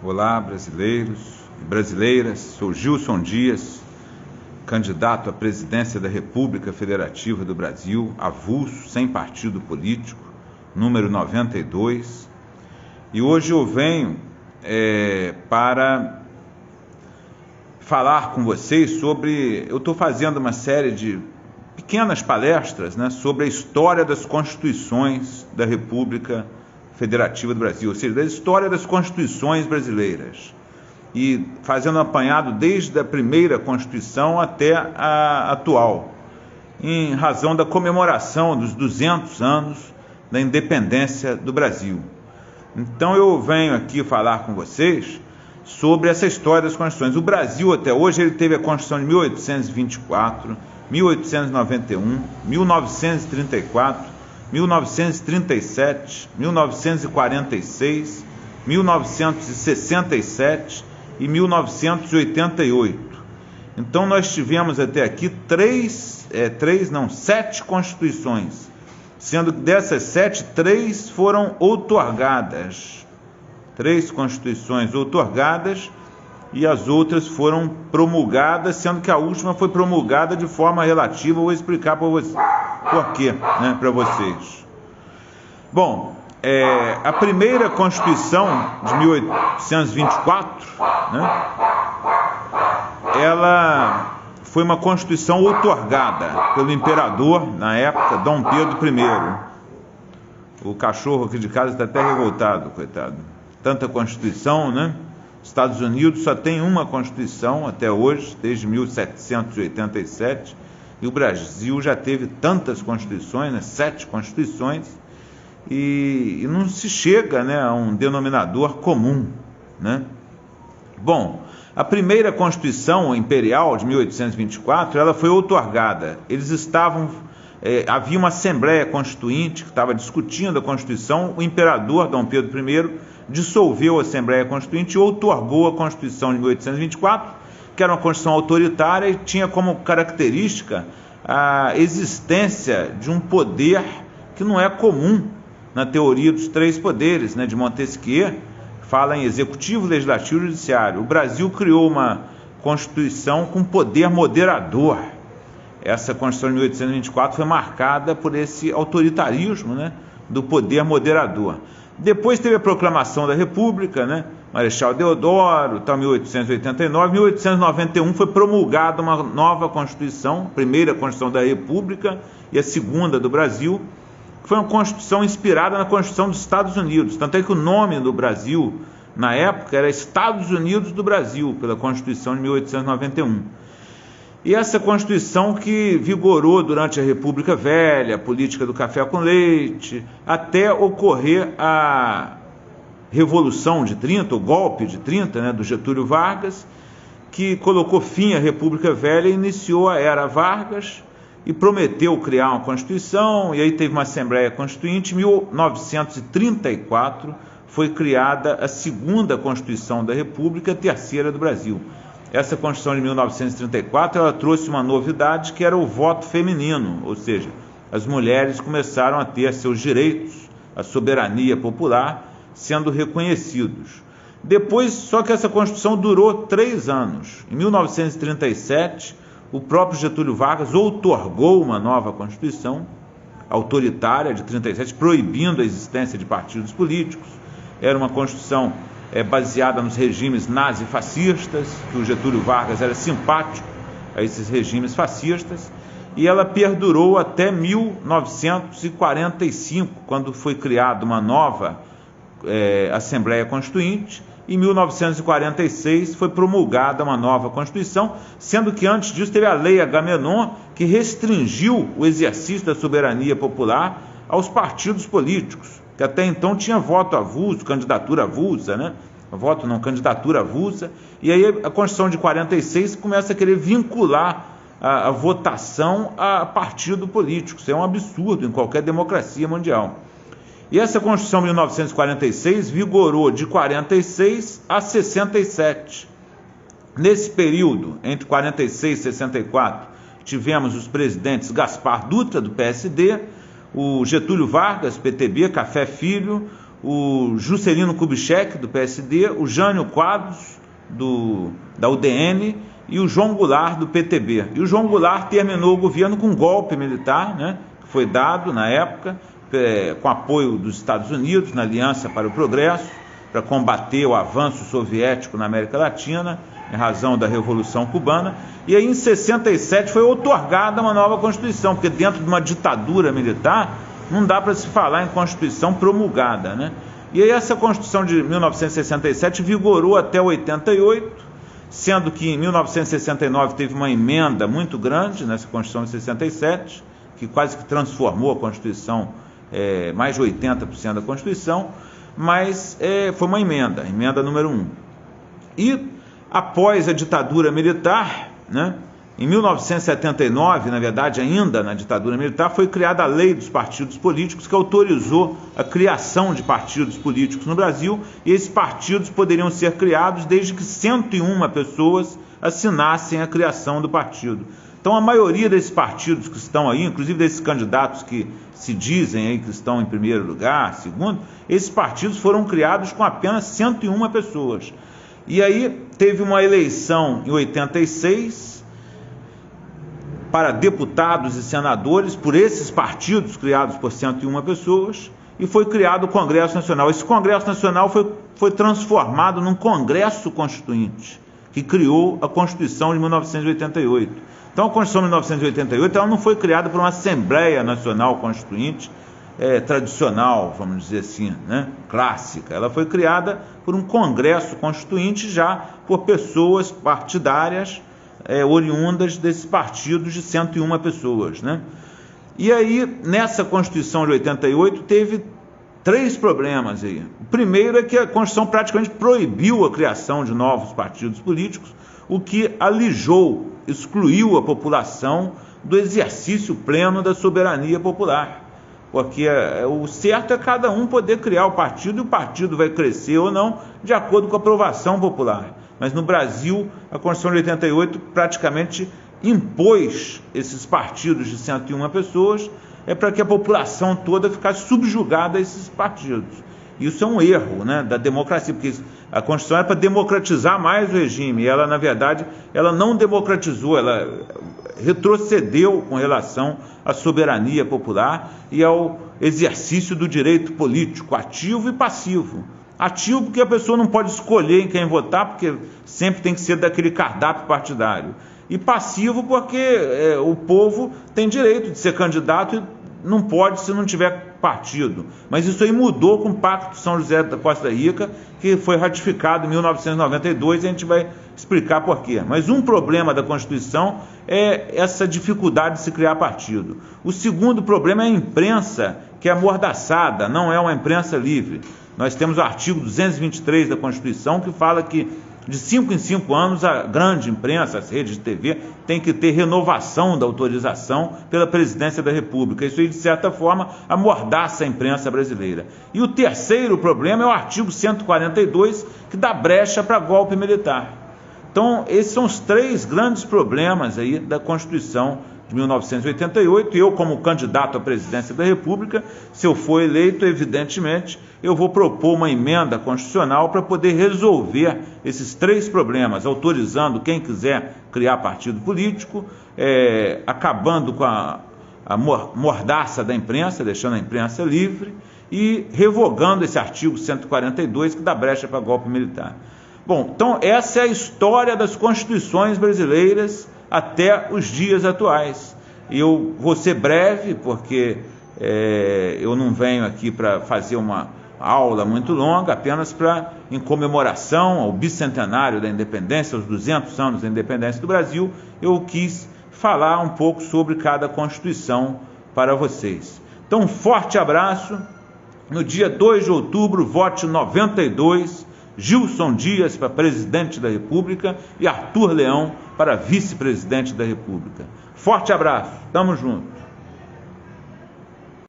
Olá, brasileiros e brasileiras. Sou Gilson Dias, candidato à presidência da República Federativa do Brasil, avulso, sem partido político, número 92. E hoje eu venho para falar com vocês sobre... Eu estou fazendo uma série de pequenas palestras, né, sobre a história das constituições da República Federativa do Brasil, ou seja, da história das constituições brasileiras, e fazendo um apanhado desde a primeira Constituição até a atual, em razão da comemoração dos 200 anos da independência do Brasil. Então eu venho aqui falar com vocês sobre essa história das constituições. O Brasil até hoje ele teve a Constituição de 1824, 1891, 1934, 1937, 1946, 1967 e 1988. Então nós tivemos até aqui sete constituições, sendo que dessas 7, 3 foram outorgadas. 3 constituições outorgadas e as outras foram promulgadas, sendo que a última foi promulgada de forma relativa. Eu vou explicar por quê, né, para vocês. Bom, a primeira Constituição de 1824, né, ela foi uma Constituição outorgada pelo imperador, na época, Dom Pedro I. O cachorro aqui de casa está até revoltado, coitado. Tanta Constituição, né? Estados Unidos só tem uma Constituição até hoje, desde 1787, e o Brasil já teve tantas Constituições, né? 7 Constituições, e não se chega, né, a um denominador comum, né? Bom, a primeira Constituição Imperial de 1824, ela foi outorgada. Eles estavam... havia uma Assembleia Constituinte que estava discutindo a Constituição. O imperador Dom Pedro I dissolveu a Assembleia Constituinte e outorgou a Constituição de 1824, que era uma Constituição autoritária e tinha como característica a existência de um poder que não é comum na teoria dos 3 poderes, né, de Montesquieu, fala em executivo, legislativo e judiciário. O Brasil criou uma Constituição com poder moderador. Essa Constituição de 1824 foi marcada por esse autoritarismo, né, do poder moderador. Depois teve a proclamação da República, né, Marechal Deodoro, tal, 1889. 1891 foi promulgada uma nova Constituição, a primeira Constituição da República e a segunda do Brasil, que foi uma Constituição inspirada na Constituição dos Estados Unidos. Tanto é que o nome do Brasil, na época, era Estados Unidos do Brasil, pela Constituição de 1891. E essa Constituição que vigorou durante a República Velha, a política do café com leite, até ocorrer a Revolução de 30, o golpe de 30, né, do Getúlio Vargas, que colocou fim à República Velha e iniciou a Era Vargas e prometeu criar uma Constituição, e aí teve uma Assembleia Constituinte. Em 1934 foi criada a segunda Constituição da República, a terceira do Brasil. Essa Constituição de 1934, ela trouxe uma novidade, que era o voto feminino, ou seja, as mulheres começaram a ter seus direitos, a soberania popular, sendo reconhecidos. Depois, só que essa Constituição durou 3 anos. Em 1937, o próprio Getúlio Vargas outorgou uma nova Constituição autoritária de 37, proibindo a existência de partidos políticos. Era uma Constituição baseada nos regimes nazifascistas, que o Getúlio Vargas era simpático a esses regimes fascistas, e ela perdurou até 1945, quando foi criada uma nova Assembleia Constituinte. Em 1946 foi promulgada uma nova Constituição, sendo que antes disso teve a Lei Agamenon, que restringiu o exercício da soberania popular aos partidos políticos, que até então tinha voto avulso, candidatura avulsa, né? Voto não, candidatura avulsa. E aí a Constituição de 46 começa a querer vincular a votação a partido político. Isso é um absurdo em qualquer democracia mundial. E essa Constituição de 1946 vigorou de 46 a 67. Nesse período, entre 46 e 64, tivemos os presidentes Gaspar Dutra, do PSD, o Getúlio Vargas, PTB, Café Filho, o Juscelino Kubitschek, do PSD, o Jânio Quadros, da UDN, e o João Goulart, do PTB. E o João Goulart terminou o governo com um golpe militar, né, que foi dado na época, com apoio dos Estados Unidos, na Aliança para o Progresso, para combater o avanço soviético na América Latina, em razão da Revolução Cubana. E aí, em 67, foi outorgada uma nova Constituição, porque dentro de uma ditadura militar, não dá para se falar em Constituição promulgada, né? E aí essa Constituição de 1967 vigorou até 88, sendo que em 1969 teve uma emenda muito grande nessa Constituição de 67, que quase que transformou a Constituição, mais de 80% da Constituição, mas foi uma emenda número 1. E após a ditadura militar, né, em 1979, na verdade, ainda na ditadura militar, foi criada a Lei dos Partidos Políticos, que autorizou a criação de partidos políticos no Brasil, e esses partidos poderiam ser criados desde que 101 pessoas assinassem a criação do partido. Então, a maioria desses partidos que estão aí, inclusive desses candidatos que se dizem aí que estão em primeiro lugar, segundo, esses partidos foram criados com apenas 101 pessoas. E aí teve uma eleição em 86, para deputados e senadores por esses partidos criados por 101 pessoas, e foi criado o Congresso Nacional. Esse Congresso Nacional foi transformado num Congresso Constituinte, que criou a Constituição de 1988. Então a Constituição de 1988 ela não foi criada por uma Assembleia Nacional Constituinte tradicional, vamos dizer assim, né, clássica. Ela foi criada por um Congresso Constituinte já por pessoas partidárias, oriundas desses partidos de 101 pessoas, né? E aí, nessa Constituição de 88, teve 3 problemas aí. O primeiro é que a Constituição praticamente proibiu a criação de novos partidos políticos, o que alijou, excluiu a população do exercício pleno da soberania popular. Porque o certo é cada um poder criar o partido, e o partido vai crescer ou não, de acordo com a aprovação popular. Mas no Brasil, a Constituição de 88 praticamente impôs esses partidos de 101 pessoas, para que a população toda ficasse subjugada a esses partidos. Isso é um erro, né, da democracia, porque a Constituição era para democratizar mais o regime, e ela, na verdade, ela não democratizou, ela retrocedeu com relação à soberania popular e ao exercício do direito político ativo e passivo. Ativo porque a pessoa não pode escolher em quem votar, porque sempre tem que ser daquele cardápio partidário. E passivo porque o povo tem direito de ser candidato e não pode se não tiver partido. Mas isso aí mudou com o Pacto de São José da Costa Rica, que foi ratificado em 1992, e a gente vai explicar por quê. Mas um problema da Constituição é essa dificuldade de se criar partido. O segundo problema é a imprensa, que é amordaçada, não é uma imprensa livre. Nós temos o artigo 223 da Constituição, que fala que de 5 em 5 anos a grande imprensa, as redes de TV, tem que ter renovação da autorização pela Presidência da República. Isso aí, de certa forma, amordaça a imprensa brasileira. E o terceiro problema é o artigo 142, que dá brecha para golpe militar. Então, esses são os 3 grandes problemas aí da Constituição de 1988, eu como candidato à presidência da República, se eu for eleito, evidentemente, eu vou propor uma emenda constitucional para poder resolver esses 3 problemas, autorizando quem quiser criar partido político, acabando com a mordaça da imprensa, deixando a imprensa livre, e revogando esse artigo 142 que dá brecha para golpe militar. Bom, então essa é a história das constituições brasileiras até os dias atuais. Eu vou ser breve, porque eu não venho aqui para fazer uma aula muito longa, apenas em comemoração ao bicentenário da independência, aos 200 anos da independência do Brasil, eu quis falar um pouco sobre cada Constituição para vocês. Então, um forte abraço. No dia 2 de outubro, vote 92, Gilson Dias para presidente da República e Arthur Leão para vice-presidente da República. Forte abraço, tamo junto.